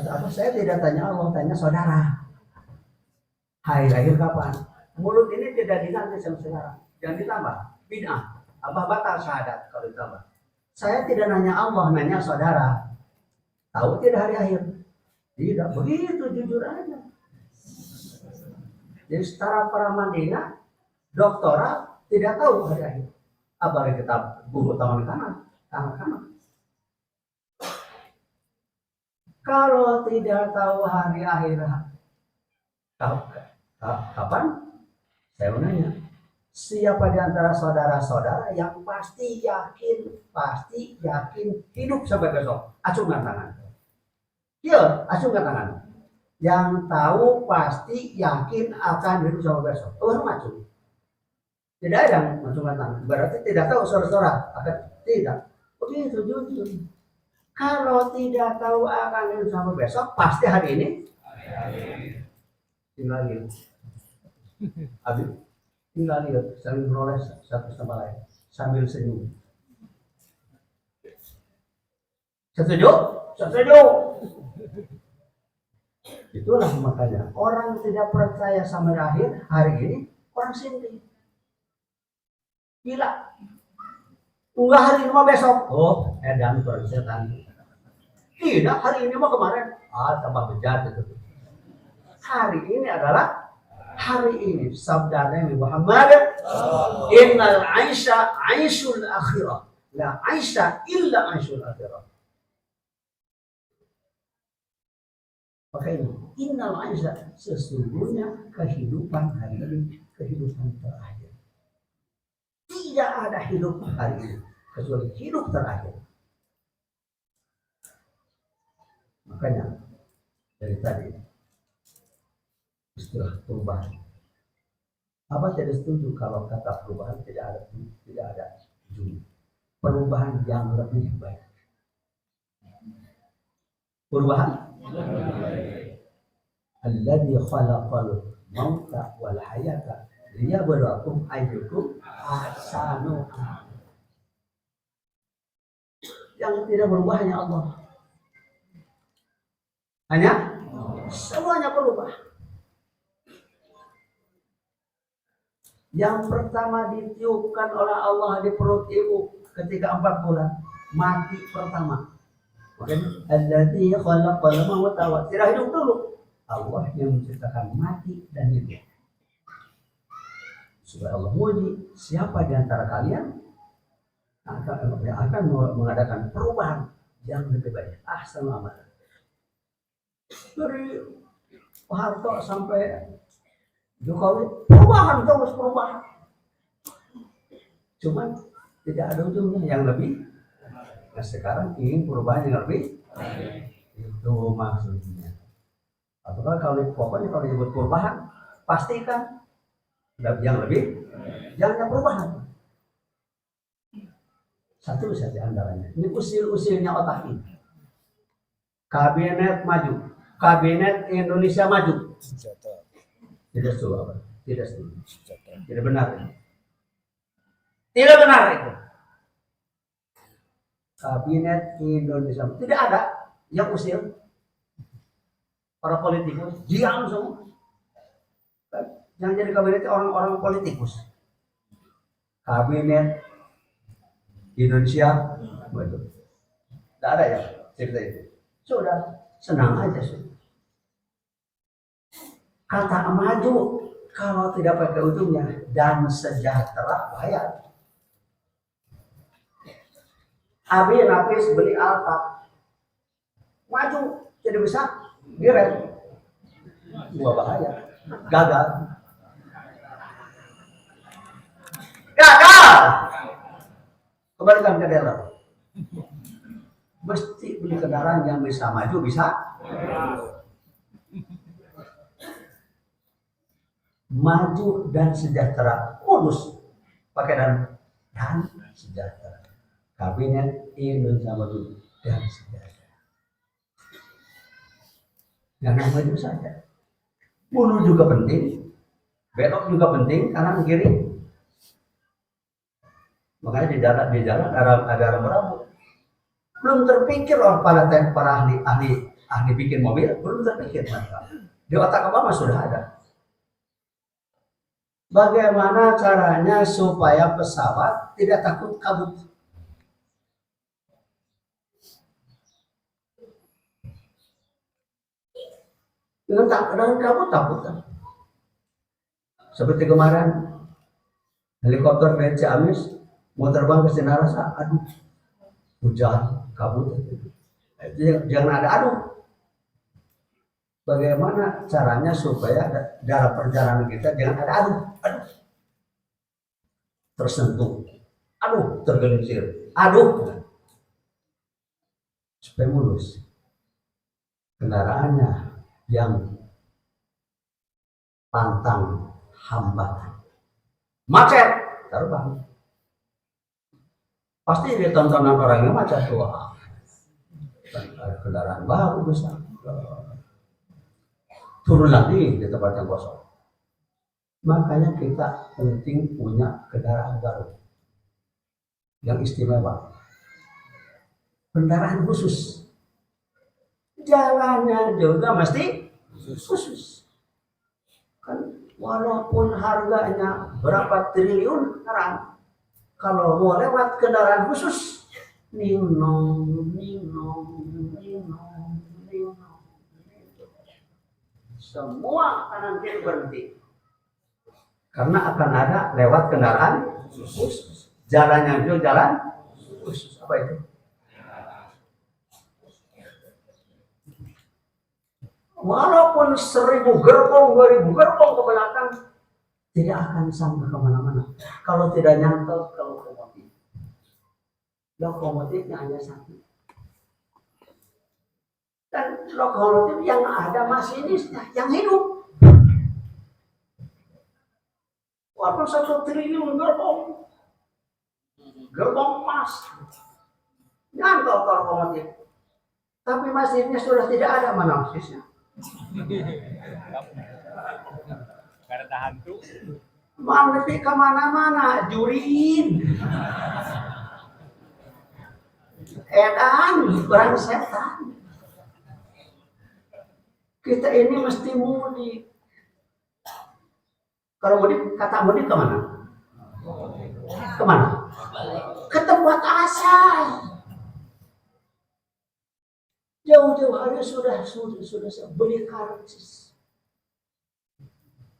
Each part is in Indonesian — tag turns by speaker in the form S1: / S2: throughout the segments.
S1: Kata apa? Saya tidak tanya Allah, tanya saudara. Hari lahir kapan? Mulut ini tidak diganti sama sekarang. Jangan ditambah. Bid'ah. Apa batal syahadat kalau ditambah? Saya tidak nanya Allah, nanya saudara. Tahu tidak hari akhir? Tidak. Begitu jujur aja. Jadi setara para Madinah, doktoral tidak tahu hari akhir. Apalagi kita buku tangan kanan. Kalau tidak tahu hari akhir, kapan? Saya menanya, siapa di antara saudara-saudara yang pasti yakin hidup sampai besok? Acungkan tangan. Iya, acungkan tangan. Yang tahu pasti yakin akan hidup sampai besok. Baru acung. Tidak ada yang acungkan tangan. Berarti tidak tahu saudara-saudara. Tidak. Begitu jujur. Kalau tidak tahu akan hidup sampai besok, pasti hari ini. Tinggal lihat. Habis tinggal lihat, saling meroles satu sama lain sambil senyum. Setuju? Itulah makanya orang tidak percaya sama akhir hari ini orang sendiri. Gila. Enggak hari ini mah besok. Oh, edan setan. Tidak, hari ini mah kemarin. Tambah bejat itu. Hari ini adalah hari ini. Sabda Nabi Muhammad, Innal aisha aisyul akhirah. La aisha illa aisyul akhirah. Makanya innal aisha, sesungguhnya kehidupan hari ini, kehidupan terakhir. Tidak ada hidup hari ini kecuali hidup terakhir. Makanya dari tadi istilah perubahan. Apa tidak setuju kalau kata perubahan tidak ada ujung. Perubahan yang lebih baik. Perubahan alladzi khalaqal mauta wal hayata liyabluwakum ayyukum ahsanu. Yang tidak berubah hanya Allah. Hanya semuanya berubah. Yang pertama ditiupkan oleh Allah di perut ibu ketika 4 bulan, mati pertama. Makanya alladzi khalaqal mauta wa tidak hidup dulu. Allah yang menciptakan mati dan hidup. Supaya Allah muji, siapa di antara kalian akan mengadakan perubahan yang lebih baik. Ahsanul amal. Dari Pak Harto sampai Jokowi, perubahan terus perubahan. Cuman tidak ada ujungnya yang lebih. Nah sekarang ingin perubahan yang lebih. Itu maksudnya. Atau kalau pokoknya kalau disebut perubahan, pastikan yang lebih, jangan perubahan. Satu saja antaranya. Ini usil-usilnya otak ini. Kabinet maju. Kabinet Indonesia maju. Tidak setuju apa? Tidak setuju. Tidak benar itu. Tidak benar itu. Kabinet Indonesia tidak ada yang usil. Para politikus diam semua. Yang jadi kabinet orang-orang politikus. Kabinet Indonesia maju. Tidak ada ya cerita itu. Sudah senang aja sudah. Kata maju kalau tidak pakai ujungnya dan sejahtera bahaya. Abi Nafis beli Alfa, maju jadi besar, direm, dua bahaya, gagal. Kembalikan ke daerah. Mesti beli kendaraan yang bisa maju, bisa maju dan sejahtera, urus pakai dan sejahtera. Kabinet Indonesia Maju dan sejahtera. Jangan maju saja. Bunuh juga penting, belok juga penting, kanan kiri. Makanya di jalan ada rambu-rambu. Belum terpikir oleh para dibikin mobil belum terpikir mereka. Di otak Obama sudah ada. Bagaimana caranya supaya pesawat tidak takut kabut? Dengan kabut takut kan? Seperti kemarin helikopter dari Ciamis mau terbang ke Sinarasa, aduh hujan kabut. Jangan ada aduh. Bagaimana caranya supaya dalam perjalanan kita jangan ada aduh, tersentuh, aduh tergelincir, aduh, supaya mulus kendaraannya yang pantang hambatan, macet, terbang. Pasti ditontonan orang yang macet tua, kendaraan baru besar. Turun lagi di tempat yang kosong. Makanya kita penting punya kendaraan baru yang istimewa, kendaraan khusus, jalannya juga mesti khusus. Kan walaupun harganya berapa triliun sekarang, kalau mau lewat kendaraan khusus, ninong. Semua kanan kiri berhenti karena akan ada lewat kendaraan khusus. Jalannya itu jalan khusus. Apa itu? Walaupun 1000 gerbong, 2000 gerbong ke belakang, tidak akan sampai kemana-mana kalau tidak nyantol ke lokomotif. Lokomotifnya hanya satu. Dan lokomotif yang ada masinisnya yang hidup. Walaupun 1 triliun gerbong emas, nyantol ke lokomotif, tapi masinnya sudah tidak ada, mana masisnya?
S2: Karena hantu.
S1: Manti kemana-mana, jurin, edan, orang setan. Kita ini mesti mudik. Kalau mudik, kata mudik kemana? Kemana? Ke tempat asal. Jauh-jauh hari sudah beli karcis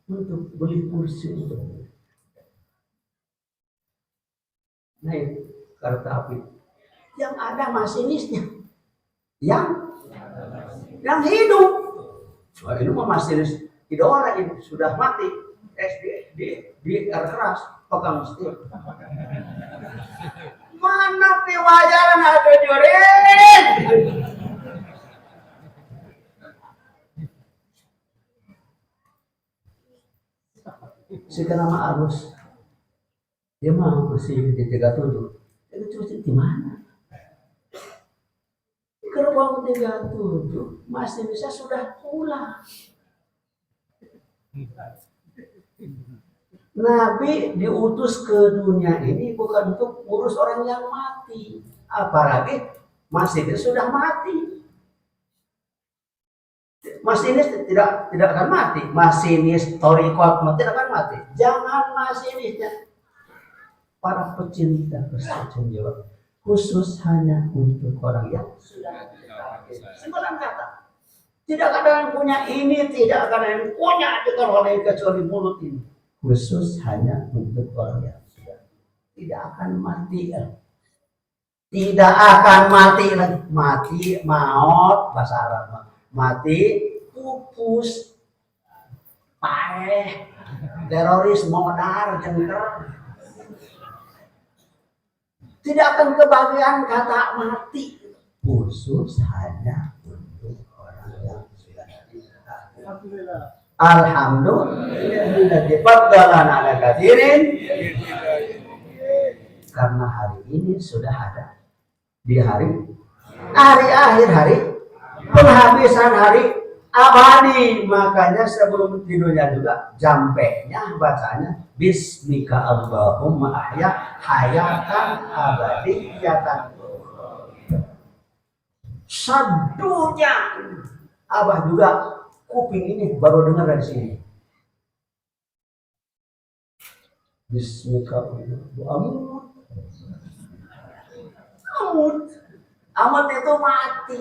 S1: untuk beli kursi untuk naik kereta api. Yang ada masinisnya, yang hidup. Wah, ini mah masinis idola ini sudah mati. di air keras, pegang setir. Mana piwajaran ada jurin? Si nama Agus, dia mah masih di 37. Itu cuci di mana? Gerbang 37 masih bisa sudah pulang. Nabi diutus ke dunia ini bukan untuk urus orang yang mati, apalagi masinis sudah mati. Masinis tidak akan mati, masinis torikot tidak akan mati. Jangan masinisnya, para pecinta kesucian jiwa, khusus hanya untuk orang yang sudah simpulan kata. Tidak ada yang punya ini, tidak ada yang punya kalau lain kecuali mulut ini. Khusus hanya untuk orang yang sudah tidak akan mati. Tidak akan mati lagi. Mati, maut, bahasa Arab. Mati, pupus, paeh, teroris, modar, jengker. Tidak akan kebagian kata mati. Khusus hanya untuk orang yang sudah tidak. Alhamdulillah difaddalan ala katsirin, karena hari ini sudah ada di hari akhir hari penghabisan hari abadi. Makanya sebelum tidurnya juga jampenya bacanya bismika Allahumma ahya hayatan abadiyatan. sadunya. Abah juga kuping ini baru dengar dari sini. Bismillahirrahmanirrahim. Amat itu mati.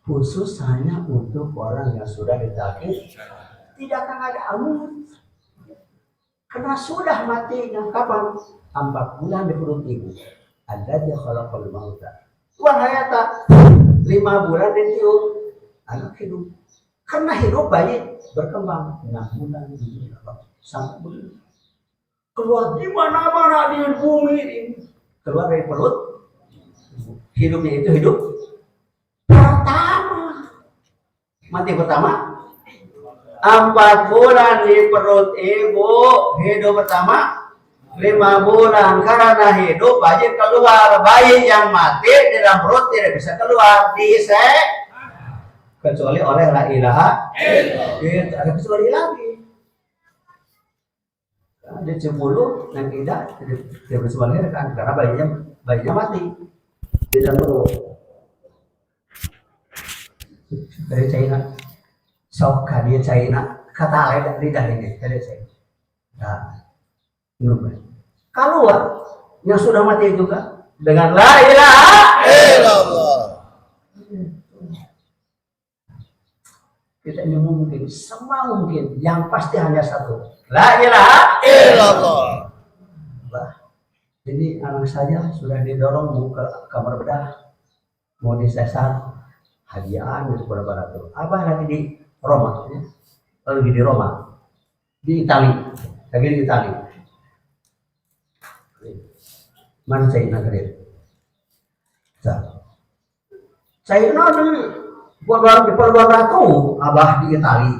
S1: Khusus hanya untuk orang yang sudah ditakdir tidak akan ada amut. Karena sudah matinya kapan? 4 bulan di perut ibu. Ada dia kalau mauta. Tuhan hayata 5 bulan ditiup anak hidup. Karena hidup bayi berkembang 6 bulan sampai begini. Keluar di mana-mana di bumi ini. Keluar dari perut. Hidupnya itu hidup pertama. Mati pertama 4 bulan di perut ibu. Hidup pertama 5 bulan. Karena hidup bayi keluar. Bayi yang mati di dalam perut tidak bisa keluar. Kecuali oleh la ilaha illallah. Ada kecuali lagi. Dia cemburu yang tidak dia bersuara kan karena bayinya mati di dalam perut. Dari China sok dia China kata lain lidah ini dari China. Nah, keluar yang sudah mati juga dengan la ilaha illallah. Kita ini mungkin semua mungkin yang pasti hanya satu, la ilaha illallah. Jadi anak saya sudah didorong mau ke kamar bedah, mau disesat hadiah untuk beberapa tuh. Abah lagi di Roma, lagi di Roma, di Itali, lagi di Itali. Mana China keren? China di Perbaratu, abah di Itali.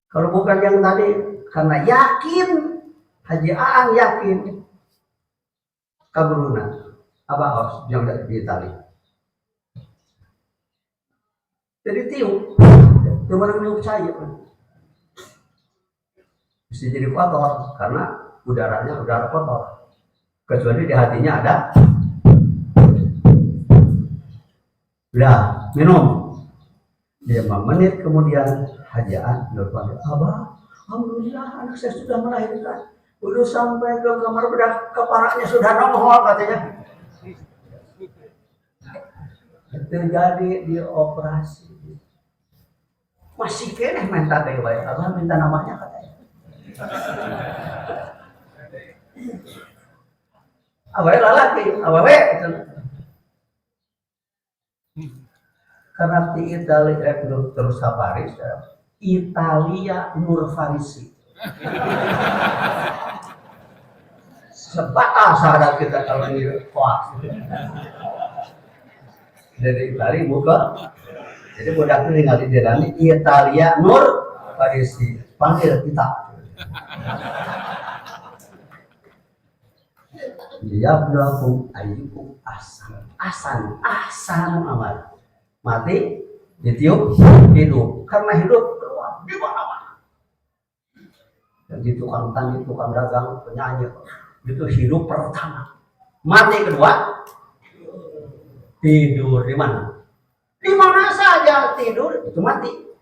S1: Kalau bukan yang tadi, karena yakin, Haji Aan yakin, kaburuna, abah harus yang di Itali. Jadi tiup, teman tiup saya, bisa jadi kotor karena udaranya udara kotor. Kecuali di hatinya ada. Udah minum. 5 menit kemudian hajaan nelfon, abah, alhamdulillah anak saya sudah melahirkan. Udah sampai ke kamar bedah, kepalanya sudah nongol katanya. Terjadi di operasi. Masih kena minta dewa, abah minta namanya katanya. Abah lalaki, abah karena di Italia terus Paris, Italia Nur Farisi. Sebatas sahabat kita kalau di hoax. Dari Italia buka, jadi budak itu tinggal di jalan Italia Nur Farisi. Panggil kita. Yablakum ayyukum asan amal. Mati ditiup hidup karena hidup keluar di mana-mana. Dan di tukang tani, tukang dagang, penyanyi itu hidup pertama. Mati kedua tidur di mana? Di mana saja tidur itu mati.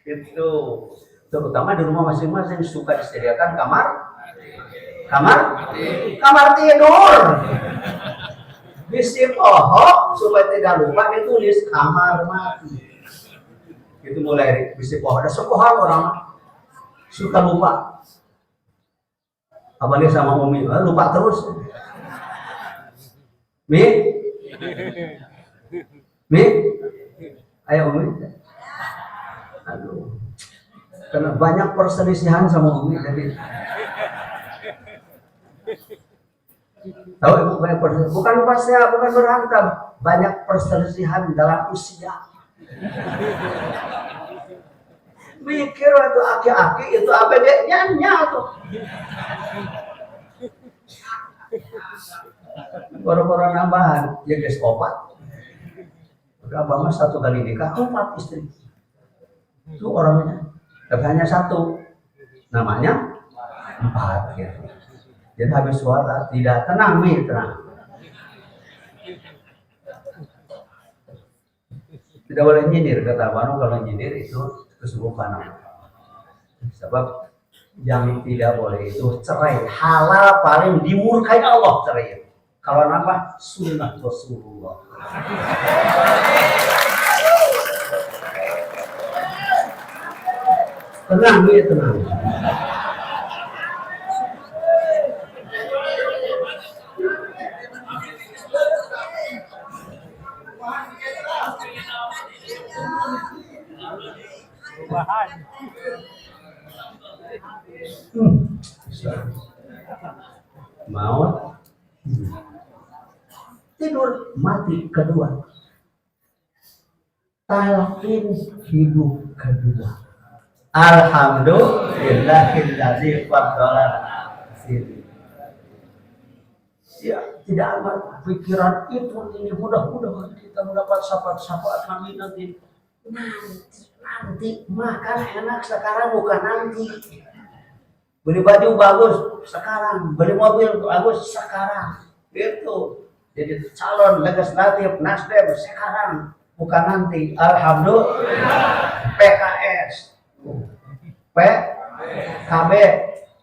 S1: Itu terutama di rumah masing-masing suka disediakan kamar tidur. Bisi pohon supaya tidak lupa ditulis kamar mati. Itu mulai bisi pohon. Ada sekolah orang suka lupa. Apalagi sama Umi lupa terus. Mi, ayo Umi. Aduh, karena banyak perselisihan sama Umi jadi. Tahu ibu banyak perselisihan, bukan berantem, banyak perselisihan dalam usia. Mikir waktu aki-aki itu apa dia tuh. Baru-baru nambahan, ya guys opat. Udah abang 1 kali nikah 4 istri. Itu orangnya, tapi hanya 1, namanya 4 ya. Jadi habis sholat tidak tenang nih, tenang. Tidak boleh nyindir, kata Bano, kalau nyindir itu kesubuhan. Sebab yang tidak boleh itu cerai. Halal paling dimurkai Allah cerai. Kalau apa? Sunnah Rasulullah. Tenang nih, tenang.
S2: Perubahan.
S1: Maut tidur mati kedua, talqin hidup kedua. Alhamdulillahilladzi faddalana. Ya, tidak ada pikiran itu ini, mudah-mudahan kita mendapat syafaat kami nanti. Nanti makan enak sekarang, bukan nanti. Beli baju bagus sekarang, beli mobil bagus sekarang, gitu. Jadi calon legislatif Nasdem sekarang, bukan nanti. Alhamdulillah. PKS, PKB,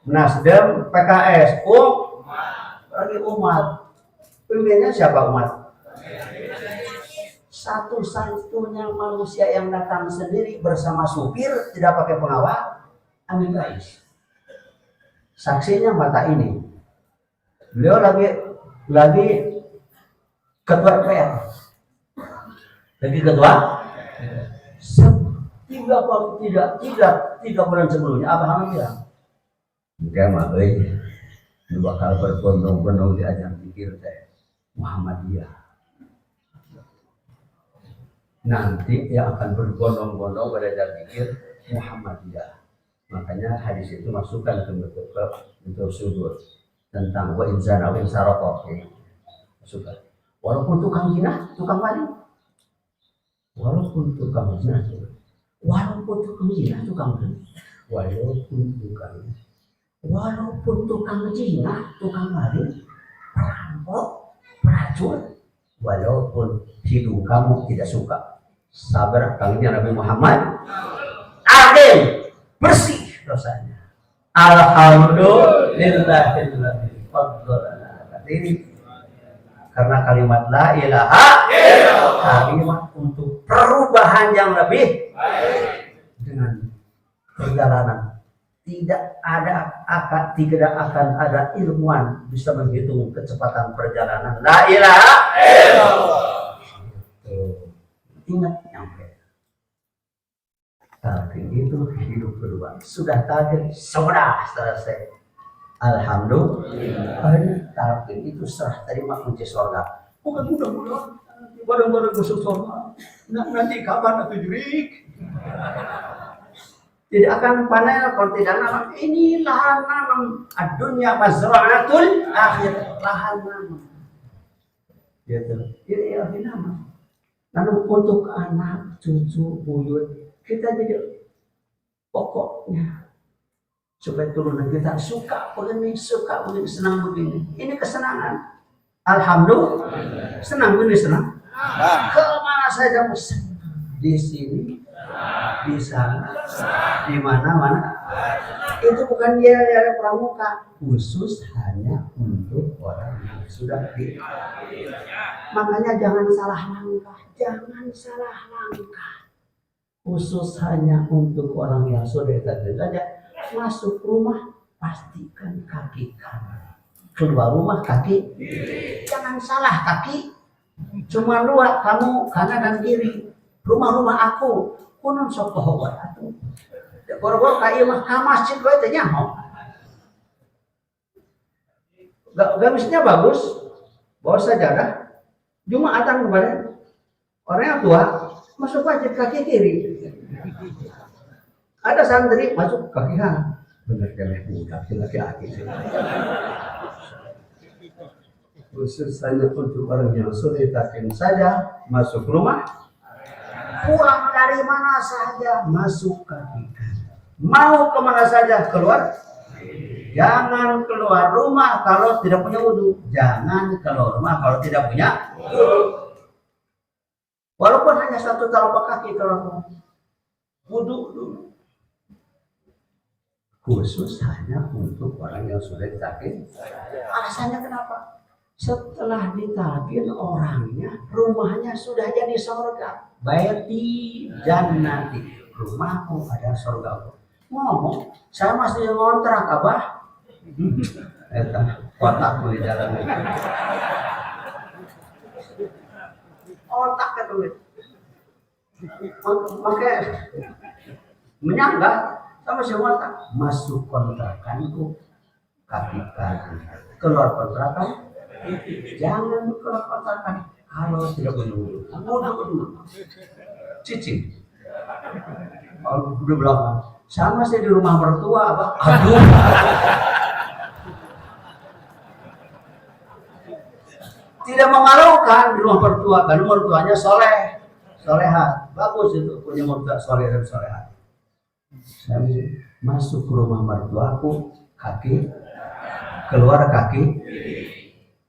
S1: Nasdem, PKS, lagi umat. Pimpinnya siapa umat? Satu-satunya manusia yang datang sendiri bersama supir, tidak pakai pengawal, Amin Rais. Saksinya mata ini. Beliau lagi ketua RPR. Lagi ketua. Tiga bulan sebelumnya Abang Hamid bilang, enggak mah, lu bakal berbondong-bondong di ajang pikir saya Muhammadiyah. Nanti yang akan berbondong-bondong pada ajang pikir Muhammadiyah. Makanya hadis itu masukkan ke bentuk sudut tentang wa inzana wa insarakoh, masukkan. Walaupun tukang zina, tukang maling, walaupun tukang zina, walaupun tukang zina, tukang maling, walaupun tukang zina, tukang maling, perampok, pelacur, walaupun hidung kamu tidak suka, sabar kalinya Nabi Muhammad, adil, bersih dosanya. Alhamdulillahilladzi faddalana. Karena kalimat la ilaha illallah, kalimat untuk perubahan yang lebih baik. Dengan perjalanan tidak akan ada ilmuwan bisa menghitung kecepatan perjalanan la ilaha illallah. Ingat nyampe. Talqin itu hidup kedua. Sudah talqin, sudah selesai. Alhamdulillah. Talqin itu serah terima kunci surga. Bukan mudah-mudahan barang-barang masuk surga. Nanti kapan atau jurik? Tidak akan panen kalau tidak nanam. Ini lahan nanam. Ad-dunya mazra'atul akhir. Lahan nanam. Gitu. Ini lahan nanam. Nanam untuk anak, cucu, buyut. Kita jadi pokoknya supaya turunan kita suka begini, senang begini. Ini kesenangan. Alhamdulillah. Senang begini, senang. Kemana saja senang. Di sini, di sana, di mana-mana. Itu bukan dia pramuka, khusus hanya untuk orang yang sudah di. Makanya jangan salah langkah, Khusus hanya untuk orang yang sudah tadi saja. Masuk rumah pastikan kaki kanan, keluar rumah kaki. Jangan salah kaki. Cuma dua, kamu kanan dan kiri. Rumah aku, kunon sok bahwa aku. Gor-gor kayak mah ka masjid gue tanya mau. Gamisnya bagus, bawa sajadah. Jumatan kemarin orang yang tua masuk wajib kaki kiri. Ada santri masuk kaki kanan. Benar kaki laki-laki sih. Khusus hanya untuk orang yang sudah takin saja masuk rumah. Pulang dari mana saja masuk kaki. Mau kemana saja keluar. Jangan keluar rumah kalau tidak punya wudhu. Jangan keluar rumah kalau tidak punya wudhu. Walaupun hanya satu telapak kaki kalau wudhu dulu. Khusus hanya untuk orang yang sudah ditalkin. Alasannya kenapa? Setelah ditalkin orangnya, rumahnya sudah jadi surga. Baiti jannati, rumahku ada surga. Ngomong, saya masih ngontrak abah. Otakku di dalam itu. Otak itu. Makanya menyanggah sama si otak. Masuk kontrakanku kaki kaki. Keluar kontrakan, jangan keluar kontrakan kalau tidak menunggu. Cicing. Kalau udah belakang, sama saya di rumah mertua, apa? Aduh. Tidak memalukan di rumah mertua, karena mertuanya soleha, bagus itu punya mertua soleh dan soleha. Saya masuk ke rumah mertuaku, kaki keluar kaki.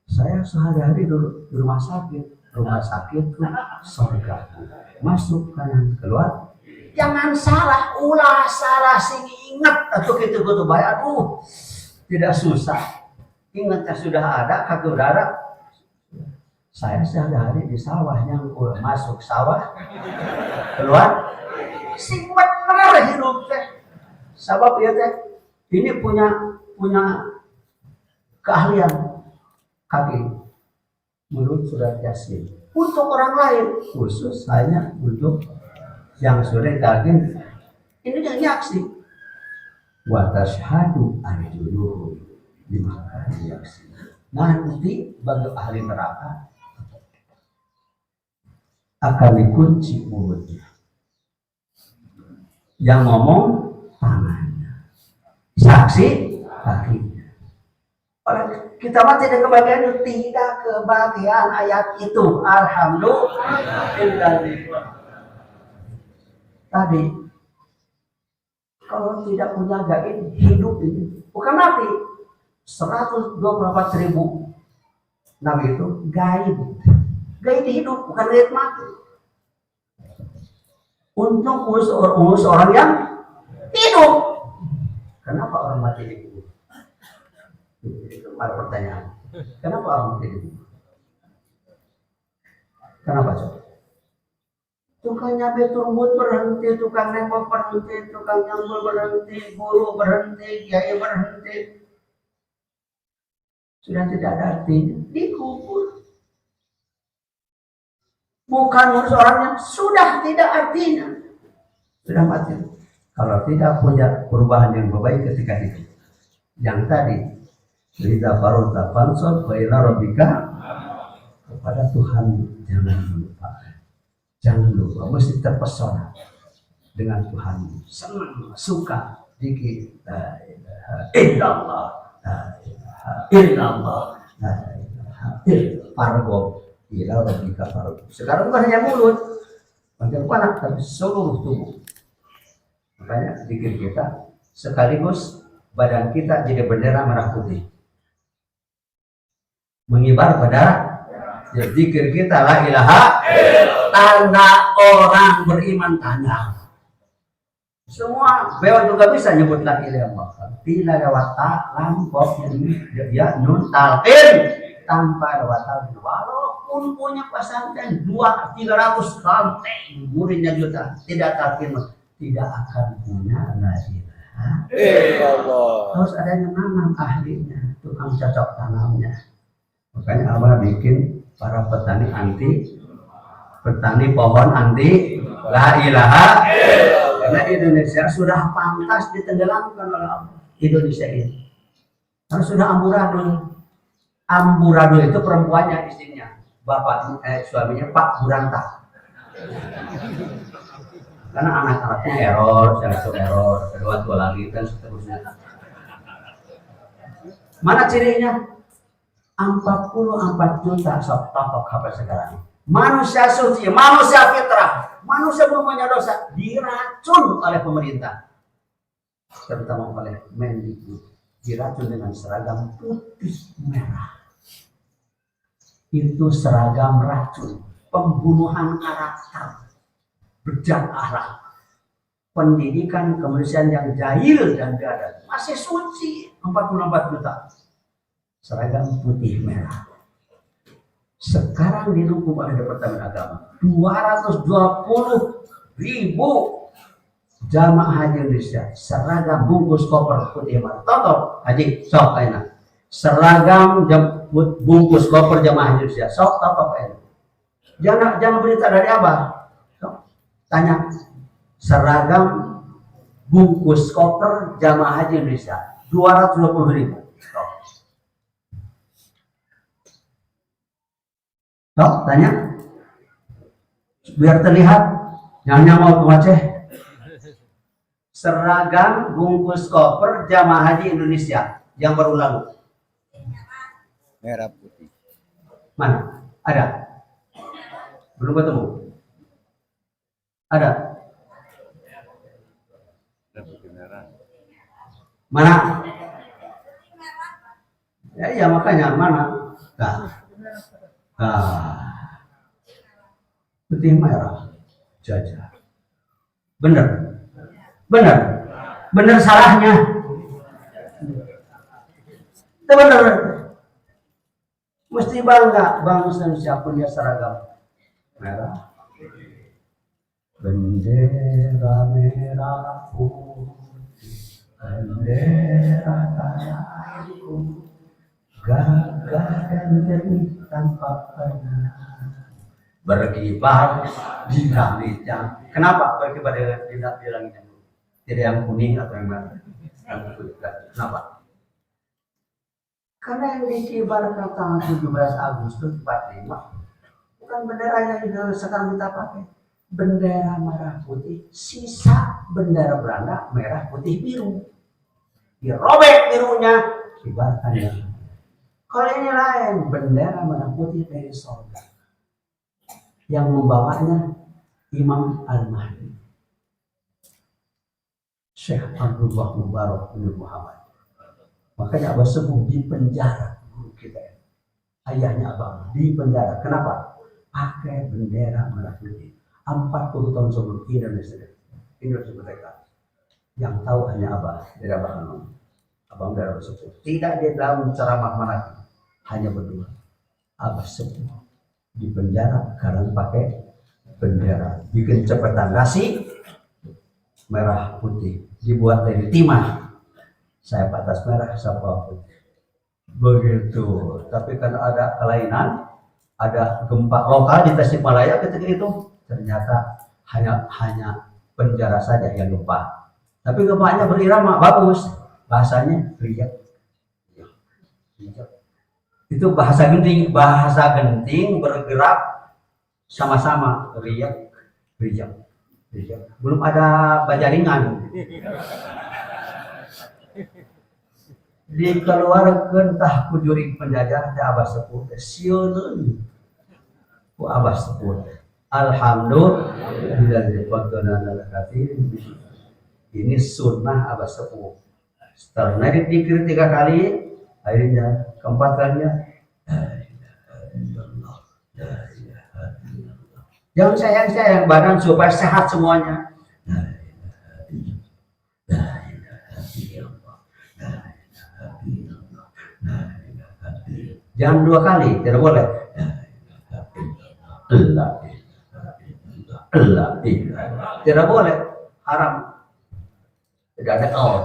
S1: Saya sehari-hari di rumah sakit itu surgaku. Masuk kanan keluar. Jangan salah, ulah salah sing ingat atau gitu bayar. Tidak susah. Ingatnya sudah ada, kaki udah ada. Saya sehari-hari di sawah nyangkul, masuk sawah, keluar, sing bener hidup teh. Sebab ya teh, ini punya keahlian kaki menurut surat Yasin. Untuk orang lain, khusus hanya untuk yang sudah talqin. Ini yang yaksi. Wa tashhadu arjuluhum bima kanu yaksi. Nanti bagi ahli neraka akan dikunci mulutnya. Yang ngomong tangannya, saksi kakinya. Orang kita mah tidak kebagian, tidak kebagian ayat itu. Alhamdulillah. Tadi kalau tidak punya gain hidup ini bukan mati. 124.000 Nabi itu gaib. Gaib hidup, bukan gaib mati. Untuk urus orang yang hidup. Kenapa orang mati hidup? Itu ada pertanyaan. Kenapa orang mati hidup? Kenapa coba? Tukang nyabe turbut berhenti, tukang nembak berhenti, tukang nyambul berhenti, guru berhenti, kiai berhenti. Sudah tidak ada artinya, dikubur. Bukan urus orangnya, sudah tidak artinya, sudah mati. Kalau tidak punya perubahan yang baik ketika itu, yang tadi, Rida Faruta Fansor, Baila Robika, kepada Tuhan jangan lupa. Jangan lupa, mesti terpesona dengan Tuhan, senang, suka, dikit, la ilaha illallah, la ilaha illallah, la ilaha illallah, fargo, ila rabbika fargo. Sekarang bukan hanya mulut, bagaimana tapi seluruh tubuh. Makanya dikir kita sekaligus badan kita jadi bendera merah putih, mengibar pada zikir kita la ilaha illallah. Tanda orang beriman tanda. Semua beliau juga bisa nyebut la ilaha illallah. Tidak lewat lam kok ya nun talqin tanpa lewat talqin. Walaupun punya pesantren 200-300 rantai muridnya juta, tidak talqin tidak akan punya la ilaha illallah. Harus ada yang nanam ahlinya, tukang cocok tanamnya. Makanya Allah bikin para petani pohon anti la ilaha illallah. Karena Indonesia sudah pantas ditenggelamkan oleh Allah. Indonesia ini karena sudah amburadul. Amburadul itu perempuannya, istrinya, suaminya Pak Buranta. Karena anak-anaknya error, satu error, kedua lagi dan seterusnya. Mana cirinya? 44 juta stok HP sekarang. Manusia suci, manusia fitrah, manusia belum punya dosa, diracun oleh pemerintah, terutama oleh Mendikbud. diracun dengan seragam putih merah. Itu seragam racun, pembunuhan karakter, bejat akhlak, pendidikan kemanusiaan yang jahil dan biadab. Masih suci 44 juta. Seragam putih merah. Sekarang didukung oleh Departemen Agama 220.000 jamaah haji Indonesia seragam bungkus koper putih merah. Toto haji sok aina seragam bungkus koper jamaah haji Indonesia sok toto aina. Jangan berita dari Abah. Sok tanya seragam bungkus koper jamaah haji Indonesia 220.000. Sok tanya biar terlihat nyanyi mau Aceh. Seragam bungkus koper jamaah haji Indonesia yang baru lalu.
S3: Merah putih.
S1: Mana? Ada? Belum ketemu? Ada?
S3: Putih merah.
S1: Mana? Ya iya makanya mana? Putih merah. Jajah. Bener salahnya. Itu bener. Mesti bangga bangsa Indonesia punya seragam merah. Bendera merah putih, bendera tanah airku, gagah dan jernih tanpa pernah berkibar di langitnya. Kenapa berkibar di langitnya? Tidak yang kuning atau yang merah? Yang putih. Kenapa? Karena yang dikibarkan tanggal 17 Agustus 45 bukan benderanya yang sekarang kita pakai. Bendera merah putih, sisa bendera Belanda merah putih biru. Dirobek birunya, kibarkan ya. Kalau ini lain, bendera merah putih dari sorga. Yang membawanya Imam Al-Mahdi, Syekh Abdullah Mubarak bin Muhammad. Makanya Abah Sepuh di penjara guru kita. Ayahnya Abah di penjara. Kenapa? Pakai bendera merah putih. 40 tahun sebelum Indonesia merdeka. Yang tahu hanya Abah, tidak Abah Hanum. Abah dari Abah Sepuh. Tidak di dalam ceramah mana, hanya berdua. Abah Sepuh di penjara karena pakai bendera. Bikin cepetan nasi merah putih dibuat dari timah. Saya batas merah, saya putih. Begitu. Tapi kan ada kelainan, ada gempa lokal di Tasikmalaya ketika itu ternyata hanya penjara saja yang gempa. Tapi gempanya berirama bagus. Bahasanya riak. Itu bahasa genting bergerak sama-sama riak. Belum ada bajaringan. Dikeluarkan tah kujuring penjajah teh Abah Sepuh sieuneun ku Abah Sepuh. Alhamdulillah ini sunnah Abah Sepuh. Setelah dikir 3 kali, akhirnya keempat kalinya jangan sayang badan supaya sehat semuanya. Jangan 2 kali, tidak boleh. Tidak boleh, haram. Tidak ada kaul.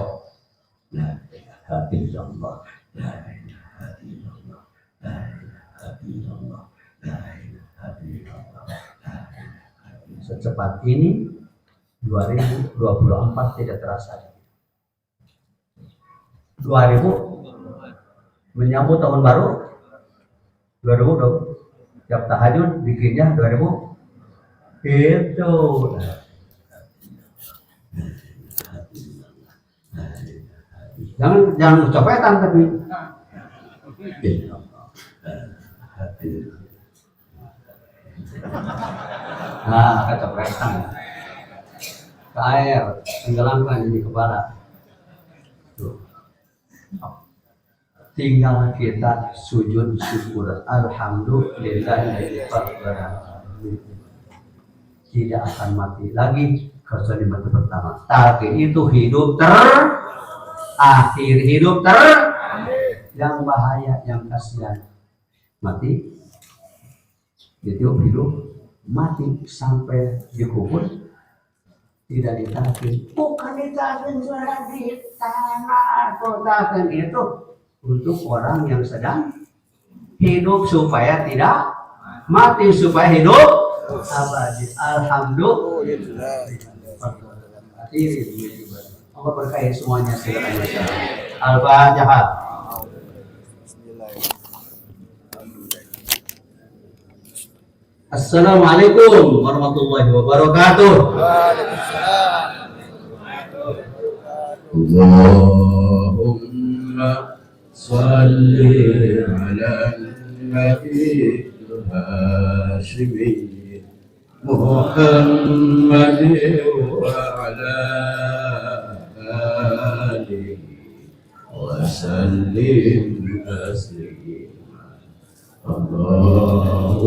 S1: Secepat ini 2024 tidak terasa. 2000 menyambut tahun baru 2020 tiap tahajud bikinnya 2000 itu jangan kecopetan tapi kecopetan ke air tenggelamkan di kepala tuh Tinggal kita sujud syukur. Alhamdulillah. Tidak akan mati lagi kecuali mati pertama. Tapi itu hidup akhir hidup yang bahaya, yang kasihan mati itu hidup mati sampai dikubur tidak ditakin, bukan ditakin sudah di tanah atau takin itu untuk orang yang sedang hidup supaya tidak mati, supaya hidup abadi. Alhamdulillah. Allah berkahi semuanya segala macam. Al-Fatihah. Assalamualaikum warahmatullahi wabarakatuh.
S3: Allahumma salli ala nabi Hashimi Muhammad wa ala alihi wa sallim taslima. Allah